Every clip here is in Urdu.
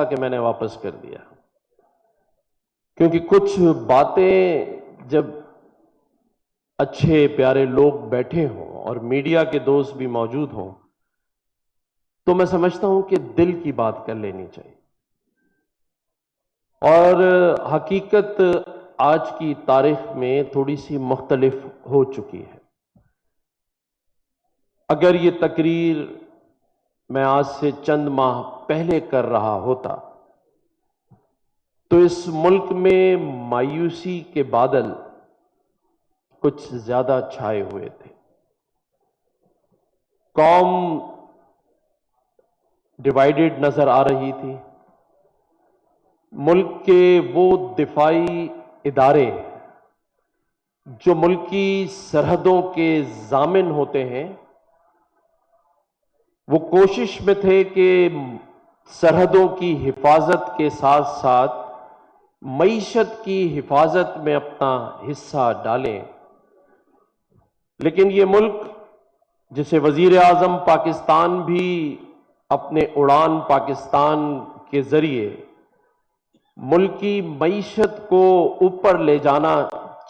کہ میں نے واپس کر دیا، کیونکہ کچھ باتیں جب اچھے پیارے لوگ بیٹھے ہوں اور میڈیا کے دوست بھی موجود ہوں تو میں سمجھتا ہوں کہ دل کی بات کر لینی چاہیے۔ اور حقیقت آج کی تاریخ میں تھوڑی سی مختلف ہو چکی ہے۔ اگر یہ تقریر میں آج سے چند ماہ پہلے کر رہا ہوتا تو اس ملک میں مایوسی کے بادل کچھ زیادہ چھائے ہوئے تھے۔ قوم ڈیوائیڈڈ نظر آ رہی تھی۔ ملک کے وہ دفاعی ادارے جو ملکی سرحدوں کے ضامن ہوتے ہیں وہ کوشش میں تھے کہ سرحدوں کی حفاظت کے ساتھ ساتھ معیشت کی حفاظت میں اپنا حصہ ڈالیں، لیکن یہ ملک جسے وزیر اعظم پاکستان بھی اپنے اڑان پاکستان کے ذریعے ملکی معیشت کو اوپر لے جانا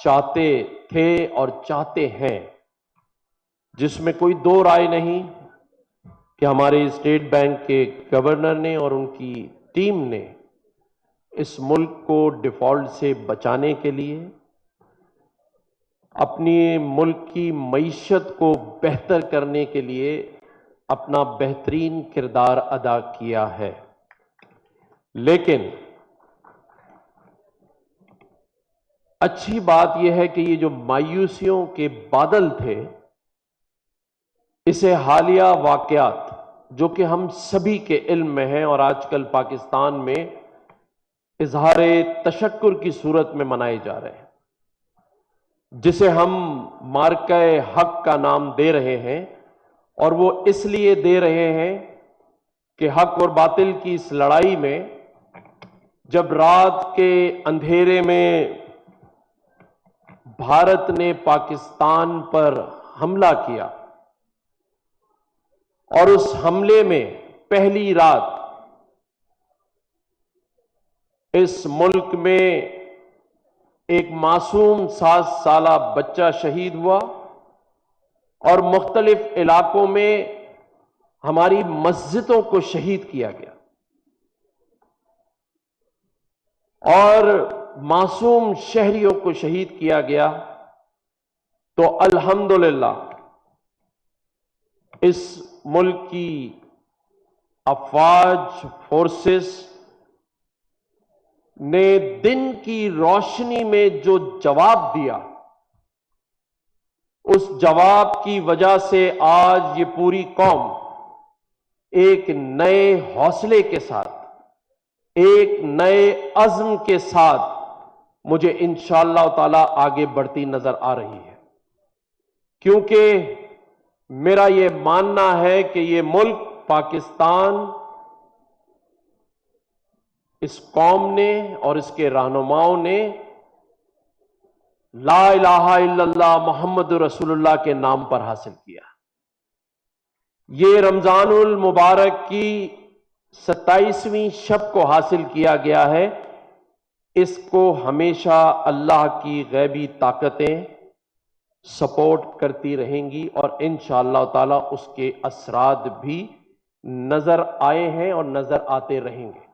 چاہتے تھے اور چاہتے ہیں، جس میں کوئی دو رائے نہیں کہ ہمارے اسٹیٹ بینک کے گورنر نے اور ان کی ٹیم نے اس ملک کو ڈیفالٹ سے بچانے کے لیے اپنی ملک کی معیشت کو بہتر کرنے کے لیے اپنا بہترین کردار ادا کیا ہے۔ لیکن اچھی بات یہ ہے کہ یہ جو مایوسیوں کے بادل تھے، اسے حالیہ واقعات جو کہ ہم سبھی کے علم میں ہیں اور آج کل پاکستان میں اظہار تشکر کی صورت میں منائے جا رہے ہیں، جسے ہم مارکہ حق کا نام دے رہے ہیں، اور وہ اس لیے دے رہے ہیں کہ حق اور باطل کی اس لڑائی میں جب رات کے اندھیرے میں بھارت نے پاکستان پر حملہ کیا اور اس حملے میں پہلی رات اس ملک میں ایک معصوم 7 سالہ بچہ شہید ہوا اور مختلف علاقوں میں ہماری مسجدوں کو شہید کیا گیا اور معصوم شہریوں کو شہید کیا گیا، تو الحمدللہ اس ملک کی افواج فورسز نے دن کی روشنی میں جو جواب دیا، اس جواب کی وجہ سے آج یہ پوری قوم ایک نئے حوصلے کے ساتھ، ایک نئے عزم کے ساتھ مجھے انشاءاللہ تعالی آگے بڑھتی نظر آ رہی ہے، کیونکہ میرا یہ ماننا ہے کہ یہ ملک پاکستان اس قوم نے اور اس کے رہنماؤں نے لا الہ الا اللہ محمد رسول اللہ کے نام پر حاصل کیا۔ یہ رمضان المبارک کی 27ویں شب کو حاصل کیا گیا ہے، اس کو ہمیشہ اللہ کی غیبی طاقتیں سپورٹ کرتی رہیں گی اور انشاءاللہ تعالی اس کے اثرات بھی نظر آئے ہیں اور نظر آتے رہیں گے۔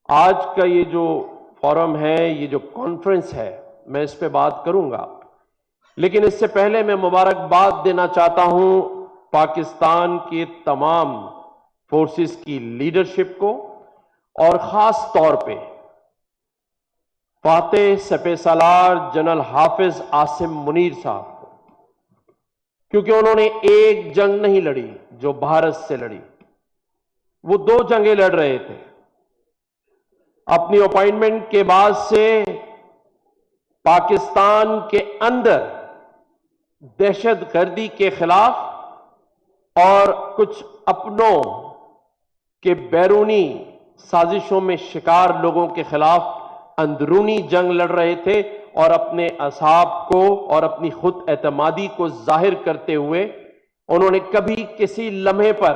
آج کا یہ جو فورم ہے، یہ جو کانفرنس ہے، میں اس پہ بات کروں گا، لیکن اس سے پہلے میں مبارکباد دینا چاہتا ہوں پاکستان کے تمام فورسز کی لیڈرشپ کو، اور خاص طور پہ فاتح سپہ سالار جنرل حافظ عاصم منیر صاحب کو، کیونکہ انہوں نے ایک جنگ نہیں لڑی جو بھارت سے لڑی، وہ 2 جنگیں لڑ رہے تھے۔ اپنی اپائنٹمنٹ کے بعد سے پاکستان کے اندر دہشت گردی کے خلاف اور کچھ اپنوں کے بیرونی سازشوں میں شکار لوگوں کے خلاف اندرونی جنگ لڑ رہے تھے، اور اپنے اصحاب کو اور اپنی خود اعتمادی کو ظاہر کرتے ہوئے انہوں نے کبھی کسی لمحے پر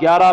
$11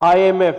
IMF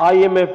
IMF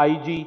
IG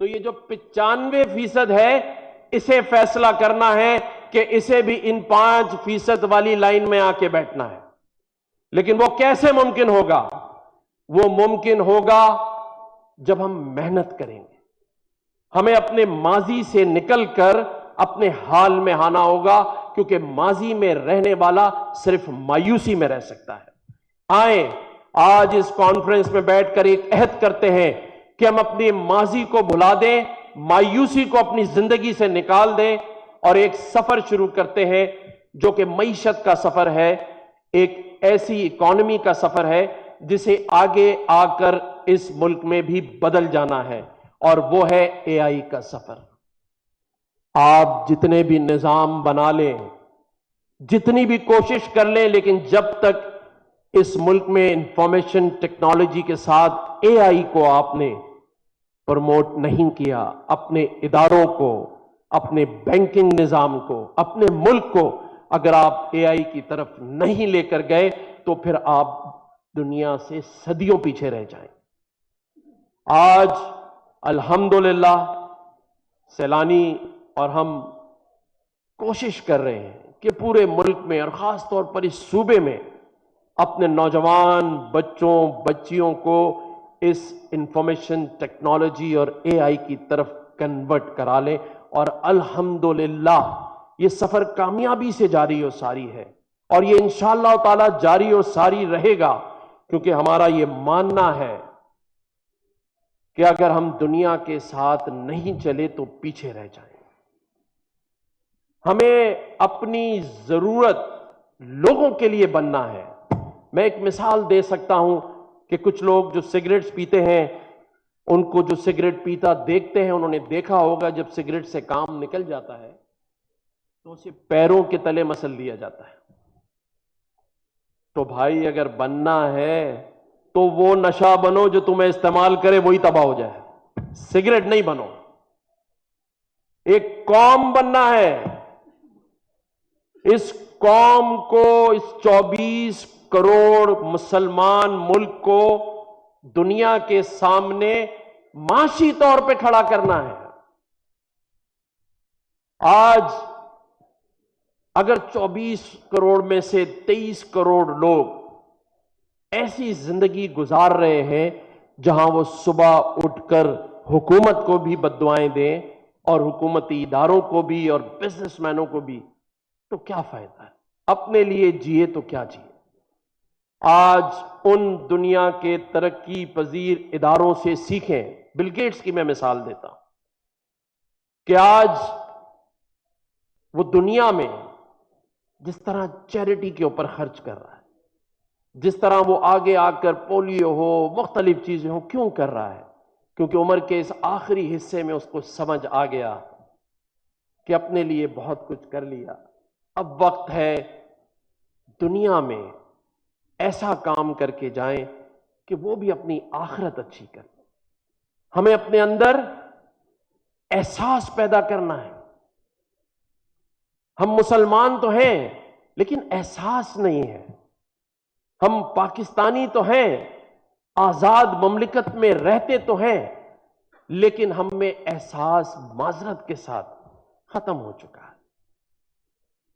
تو یہ جو 95% ہے اسے فیصلہ کرنا ہے کہ اسے بھی ان 5% والی لائن میں آ کے بیٹھنا ہے. لیکن وہ کیسے ممکن ہوگا؟ وہ ممکن ہوگا جب ہم محنت کریں گے. ہمیں اپنے ماضی سے نکل کر اپنے حال میں آنا ہوگا، کیونکہ ماضی میں رہنے والا صرف مایوسی میں رہ سکتا ہے. آئیں آج اس کانفرنس میں بیٹھ کر ایک عہد کرتے ہیں کہ ہم اپنے ماضی کو بھلا دیں، مایوسی کو اپنی زندگی سے نکال دیں، اور ایک سفر شروع کرتے ہیں جو کہ معیشت کا سفر ہے، ایک ایسی اکانومی کا سفر ہے جسے آگے آ کر اس ملک میں بھی بدل جانا ہے، اور وہ ہے اے آئی کا سفر. آپ جتنے بھی نظام بنا لیں، جتنی بھی کوشش کر لیں، لیکن جب تک اس ملک میں انفارمیشن ٹیکنالوجی کے ساتھ اے آئی کو آپ نے پروموٹ نہیں کیا، اپنے اداروں کو، اپنے بینکنگ نظام کو، اپنے ملک کو اگر آپ اے آئی کی طرف نہیں لے کر گئے تو پھر آپ دنیا سے صدیوں پیچھے رہ جائیں. آج الحمدللہ سیلانی اور ہم کوشش کر رہے ہیں کہ پورے ملک میں اور خاص طور پر اس صوبے میں اپنے نوجوان بچوں بچیوں کو اس انفارمیشن ٹیکنالوجی اور اے آئی کی طرف کنورٹ کرا لیں. اور الحمدللہ یہ سفر کامیابی سے جاری و ساری ہے، اور یہ انشاءاللہ تعالی جاری و ساری رہے گا، کیونکہ ہمارا یہ ماننا ہے کہ اگر ہم دنیا کے ساتھ نہیں چلے تو پیچھے رہ جائیں. ہمیں اپنی ضرورت لوگوں کے لیے بننا ہے. میں ایک مثال دے سکتا ہوں کہ کچھ لوگ جو سگریٹس پیتے ہیں، ان کو جو سگریٹ پیتا دیکھتے ہیں، انہوں نے دیکھا ہوگا جب سگریٹ سے کام نکل جاتا ہے تو اسے پیروں کے تلے مسل دیا جاتا ہے. تو بھائی اگر بننا ہے تو وہ نشہ بنو جو تمہیں استعمال کرے وہی تباہ ہو جائے، سگریٹ نہیں بنو. ایک قوم بننا ہے، اس قوم کو، اس 24 کروڑ مسلمان ملک کو دنیا کے سامنے معاشی طور پہ کھڑا کرنا ہے. آج اگر 24 کروڑ میں سے 23 کروڑ لوگ ایسی زندگی گزار رہے ہیں جہاں وہ صبح اٹھ کر حکومت کو بھی بددعائیں دیں اور حکومتی اداروں کو بھی اور بزنس مینوں کو بھی، تو کیا فائدہ ہے؟ اپنے لیے جیے تو کیا جیے؟ آج ان دنیا کے ترقی پذیر اداروں سے سیکھیں. بل گیٹس کی میں مثال دیتا ہوں کہ آج وہ دنیا میں جس طرح چیریٹی کے اوپر خرچ کر رہا ہے، جس طرح وہ آگے آ کر پولیو ہو، مختلف چیزیں ہوں، کیوں کر رہا ہے؟ کیونکہ عمر کے اس آخری حصے میں اس کو سمجھ آ گیا کہ اپنے لیے بہت کچھ کر لیا، اب وقت ہے دنیا میں ایسا کام کر کے جائیں کہ وہ بھی اپنی آخرت اچھی کریں. ہمیں اپنے اندر احساس پیدا کرنا ہے. ہم مسلمان تو ہیں لیکن احساس نہیں ہے. ہم پاکستانی تو ہیں، آزاد مملکت میں رہتے تو ہیں، لیکن ہم میں احساس معذرت کے ساتھ ختم ہو چکا ہے.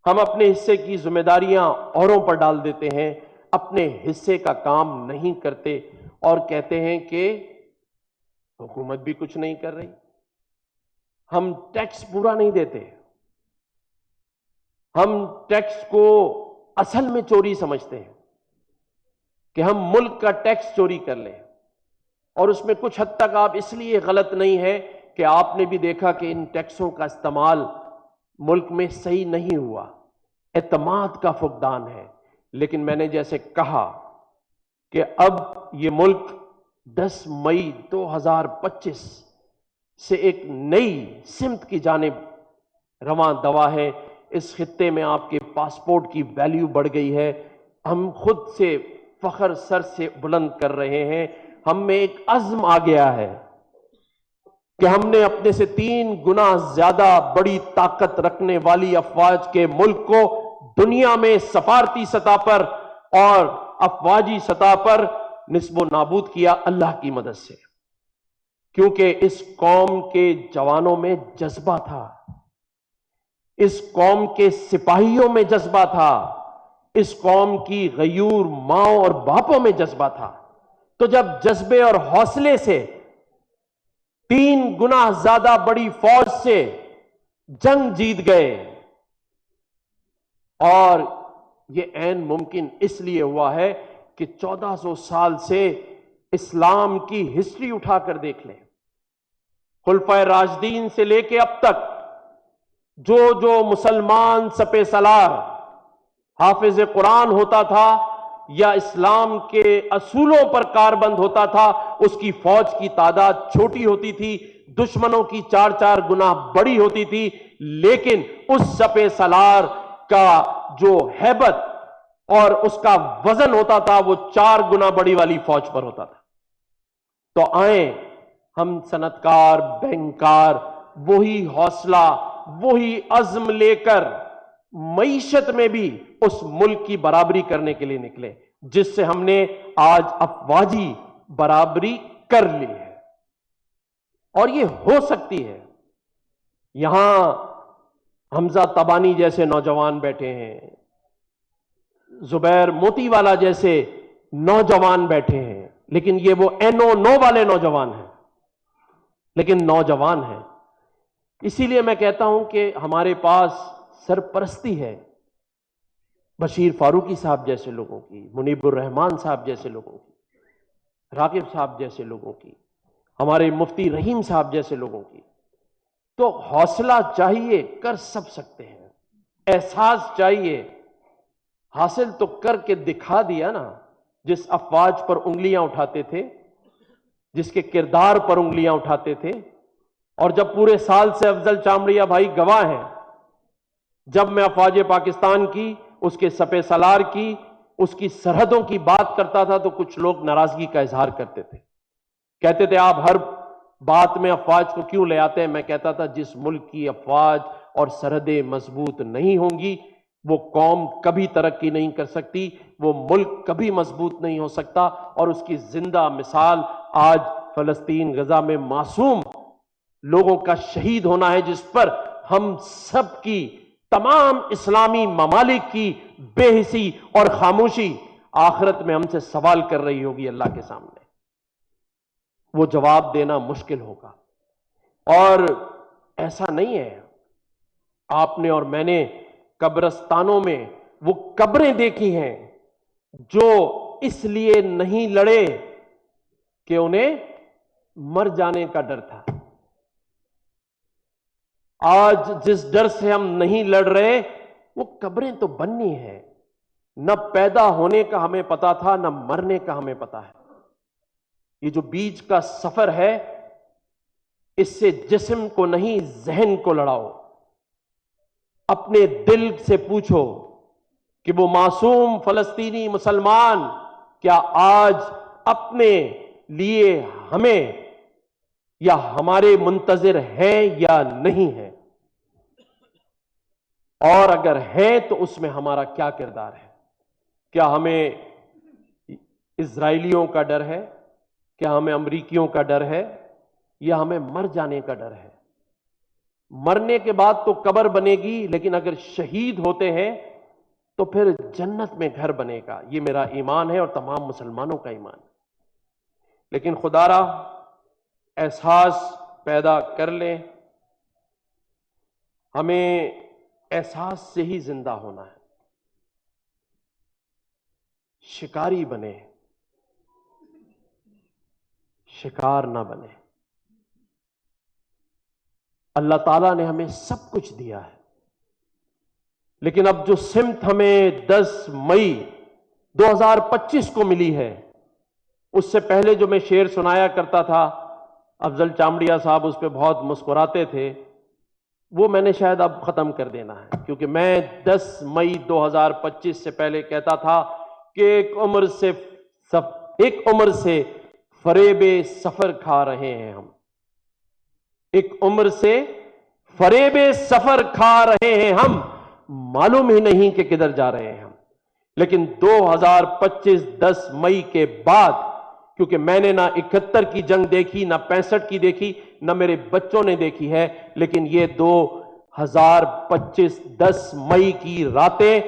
ہم اپنے حصے کی ذمہ داریاں اوروں پر ڈال دیتے ہیں، اپنے حصے کا کام نہیں کرتے اور کہتے ہیں کہ حکومت بھی کچھ نہیں کر رہی. ہم ٹیکس پورا نہیں دیتے، ہم ٹیکس کو اصل میں چوری سمجھتے ہیں کہ ہم ملک کا ٹیکس چوری کر لیں. اور اس میں کچھ حد تک آپ اس لیے غلط نہیں ہے کہ آپ نے بھی دیکھا کہ ان ٹیکسوں کا استعمال ملک میں صحیح نہیں ہوا، اعتماد کا فقدان ہے. لیکن میں نے جیسے کہا کہ اب یہ ملک 10 مئی 2025 سے ایک نئی سمت کی جانب رواں دوا ہے. اس خطے میں آپ کے پاسپورٹ کی ویلیو بڑھ گئی ہے. ہم خود سے فخر سر سے بلند کر رہے ہیں. ہم میں ایک عزم آ گیا ہے کہ ہم نے اپنے سے 3 گنا زیادہ بڑی طاقت رکھنے والی افواج کے ملک کو دنیا میں سفارتی سطح پر اور افواجی سطح پر نصب و نابود کیا اللہ کی مدد سے. کیونکہ اس قوم کے جوانوں میں جذبہ تھا، اس قوم کے سپاہیوں میں جذبہ تھا، اس قوم کی غیور ماؤں اور باپوں میں جذبہ تھا۔ تو جب جذبے اور حوصلے سے 3 گنا زیادہ بڑی فوج سے جنگ جیت گئے، اور یہ عین ممکن اس لیے ہوا ہے کہ 1400 سال سے اسلام کی ہسٹری اٹھا کر دیکھ لیں، خلفائے راشدین سے لے کے اب تک جو مسلمان سپہ سالار حافظ قرآن ہوتا تھا یا اسلام کے اصولوں پر کاربند ہوتا تھا، اس کی فوج کی تعداد چھوٹی ہوتی تھی، دشمنوں کی 4 گنا بڑی ہوتی تھی، لیکن اس سپہ سالار کا جو ہیبت اور اس کا وزن ہوتا تھا وہ 4 گنا بڑی والی فوج پر ہوتا تھا۔ تو آئیں ہم صنعتکار، بینکار وہی حوصلہ، وہی عزم لے کر معیشت میں بھی اس ملک کی برابری کرنے کے لیے نکلے جس سے ہم نے آج افواجی برابری کر لی ہے، اور یہ ہو سکتی ہے۔ یہاں حمزہ تبانی جیسے نوجوان بیٹھے ہیں، زبیر موتی والا جیسے نوجوان بیٹھے ہیں، لیکن یہ وہ NO9 والے نوجوان ہیں، لیکن نوجوان ہیں۔ اسی لیے میں کہتا ہوں کہ ہمارے پاس سرپرستی ہے بشیر فاروقی صاحب جیسے لوگوں کی، منیب الرحمان صاحب جیسے لوگوں کی، راغب صاحب جیسے لوگوں کی، ہمارے مفتی رحیم صاحب جیسے لوگوں کی۔ تو حوصلہ چاہیے، کر سب سکتے ہیں، احساس چاہیے، حاصل تو کر کے دکھا دیا نا۔ جس افواج پر انگلیاں اٹھاتے تھے، جس کے کردار پر انگلیاں اٹھاتے تھے، اور جب پورے سال سے افضل چامڑیا بھائی گواہ ہیں، جب میں افواج پاکستان کی، اس کے سپہ سالار کی، اس کی سرحدوں کی بات کرتا تھا تو کچھ لوگ ناراضگی کا اظہار کرتے تھے، کہتے تھے آپ ہر بات میں افواج کو کیوں لے آتے ہیں؟ میں کہتا تھا جس ملک کی افواج اور سرحدیں مضبوط نہیں ہوں گی وہ قوم کبھی ترقی نہیں کر سکتی، وہ ملک کبھی مضبوط نہیں ہو سکتا۔ اور اس کی زندہ مثال آج فلسطین غزہ میں معصوم لوگوں کا شہید ہونا ہے، جس پر ہم سب کی، تمام اسلامی ممالک کی بے حسی اور خاموشی آخرت میں ہم سے سوال کر رہی ہوگی اللہ کے سامنے، وہ جواب دینا مشکل ہوگا۔ اور ایسا نہیں ہے، آپ نے اور میں نے قبرستانوں میں وہ قبریں دیکھی ہیں جو اس لیے نہیں لڑے کہ انہیں مر جانے کا ڈر تھا۔ آج جس ڈر سے ہم نہیں لڑ رہے وہ قبریں تو بننی ہیں، نہ پیدا ہونے کا ہمیں پتا تھا، نہ مرنے کا ہمیں پتا ہے۔ یہ جو بیچ کا سفر ہے، اس سے جسم کو نہیں ذہن کو لڑاؤ۔ اپنے دل سے پوچھو کہ وہ معصوم فلسطینی مسلمان کیا آج اپنے لیے ہمیں یا ہمارے منتظر ہیں یا نہیں ہیں، اور اگر ہیں تو اس میں ہمارا کیا کردار ہے؟ کیا ہمیں اسرائیلیوں کا ڈر ہے؟ کیا ہمیں امریکیوں کا ڈر ہے؟ یا ہمیں مر جانے کا ڈر ہے؟ مرنے کے بعد تو قبر بنے گی، لیکن اگر شہید ہوتے ہیں تو پھر جنت میں گھر بنے گا۔ یہ میرا ایمان ہے اور تمام مسلمانوں کا ایمان ہے۔ لیکن خدا را احساس پیدا کر لیں، ہمیں احساس سے ہی زندہ ہونا ہے۔ شکاری بنے، شکار نہ بنے۔ اللہ تعالیٰ نے ہمیں سب کچھ دیا ہے، لیکن اب جو سمت ہمیں 10 مئی 2025 کو ملی ہے، اس سے پہلے جو میں شعر سنایا کرتا تھا، افضل چامڑیا صاحب اس پہ بہت مسکراتے تھے، وہ میں نے شاید اب ختم کر دینا ہے، کیونکہ میں 10 مئی 2025 سے پہلے کہتا تھا کہ ایک عمر سے فریب سفر کھا رہے ہیں ہم، ایک عمر سے فریب سفر کھا رہے ہیں ہم، معلوم ہی نہیں کہ کدھر جا رہے ہیں ہم۔ لیکن 2025 10 مئی کے بعد کیونکہ میں نے نہ 71 کی جنگ دیکھی، نہ 65 کی دیکھی، نہ میرے بچوں نے دیکھی ہے، لیکن یہ 2025 10 مئی کی راتیں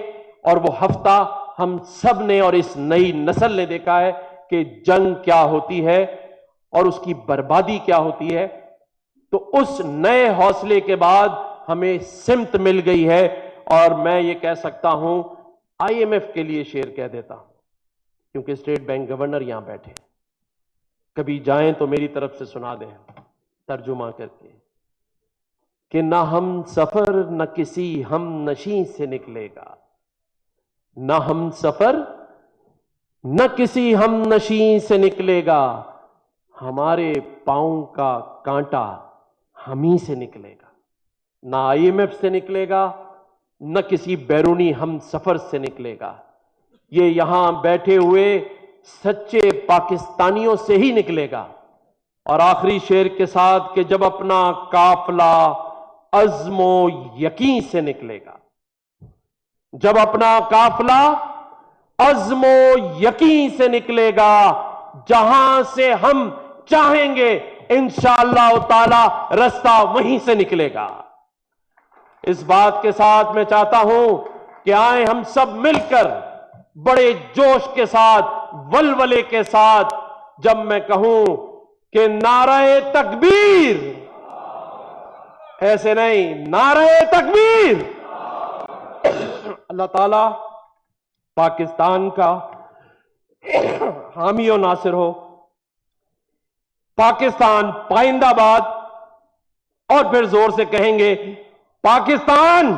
اور وہ ہفتہ ہم سب نے اور اس نئی نسل نے دیکھا ہے کہ جنگ کیا ہوتی ہے اور اس کی بربادی کیا ہوتی ہے۔ تو اس نئے حوصلے کے بعد ہمیں سمت مل گئی ہے، اور میں یہ کہہ سکتا ہوں، IMF کے لیے شعر کہہ دیتا ہوں، کیونکہ اسٹیٹ بینک گورنر یہاں بیٹھے، کبھی جائیں تو میری طرف سے سنا دیں ترجمہ کر کے، کہ نہ ہم سفر نہ کسی ہم نشیں سے نکلے گا، نہ ہم سفر نہ کسی ہم نشیں سے نکلے گا، ہمارے پاؤں کا کانٹا ہم ہی سے نکلے گا۔ نہ IMF سے نکلے گا، نہ کسی بیرونی ہم سفر سے نکلے گا، یہ یہاں بیٹھے ہوئے سچے پاکستانیوں سے ہی نکلے گا۔ اور آخری شعر کے ساتھ کہ جب اپنا قافلہ عزم و یقین سے نکلے گا، جب اپنا قافلہ عزم و یقین سے نکلے گا، جہاں سے ہم چاہیں گے انشاءاللہ تعالی رستہ وہیں سے نکلے گا۔ اس بات کے ساتھ میں چاہتا ہوں کہ آئیں ہم سب مل کر بڑے جوش کے ساتھ، ولولے کے ساتھ، جب میں کہوں کہ نعرہ تکبیر، ایسے نہیں، نعرہ تکبیر، اللہ تعالیٰ پاکستان کا حامی و ناصر ہو، پاکستان پائندہ باد، اور پھر زور سے کہیں گے پاکستان